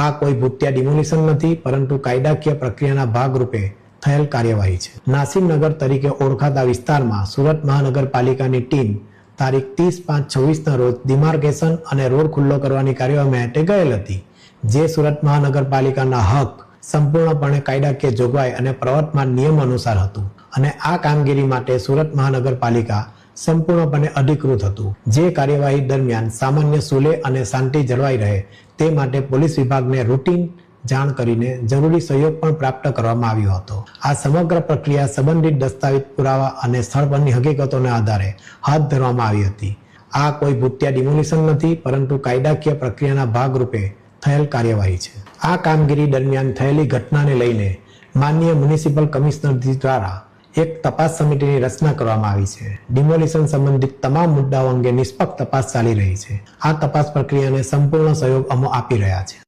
આ કોઈ ભૂતિયા ડિમોલિશન નથી, પરંતુ કાયદાકીય પ્રક્રિયાના ભાગરૂપે થયેલ કાર્યવાહી છે. નાસીમનગર તરીકે ઓળખાતા વિસ્તારમાં સુરત મહાનગરપાલિકાની ટીમ તારીખ 30/5/26ના રોજ ડિમાર્કેશન અને રોડ ખુલ્લો કરવાની કાર્યવાહી માટે ગયેલ હતી, જે સુરત મહાનગરપાલિકાના હક સંપૂર્ણપણે કાયદાકીય જોગવાઈ અને પ્રવર્તમાન નિયમ અનુસાર હતું અને આ કામગીરી માટે સુરત મહાનગરપાલિકા સંપૂર્ણપણે અધિકૃત હતું. જે કાર્યવાહી દરમિયાન સામાન્ય સુલે અને શાંતિ જળવાઈ રહે તે માટે પોલીસ વિભાગને રૂટીન જાણ કરીને જરૂરી સહયોગ પણ પ્રાપ્ત કરવામાં આવ્યો હતો. આ સમગ્ર પ્રક્રિયા સંબંધિત દસ્તાવેજ પુરાવા અને સ્થળ પરની હકીકતોના આધારે હાથ ધરવામાં આવી હતી. આ કોઈ ભૂતિયા ડિમોલિશન નથી, પરંતુ કાયદાકીય પ્રક્રિયાના ભાગરૂપે થયેલ કાર્યવાહી છે. આ કામગીરી દરમિયાન થયેલી ઘટનાને લઈને માનનીય મ્યુનિસિપલ કમિશનર દ્વારા એક તપાસ સમિતિની રચના કરવામાં આવી છે. ડિમોલિશન સંબંધિત તમામ મુદ્દાઓ અંગે નિષ્પક્ષ તપાસ ચાલી રહી છે. આ તપાસ પ્રક્રિયાને સંપૂર્ણ સહયોગ અમે આપી રહ્યા છે.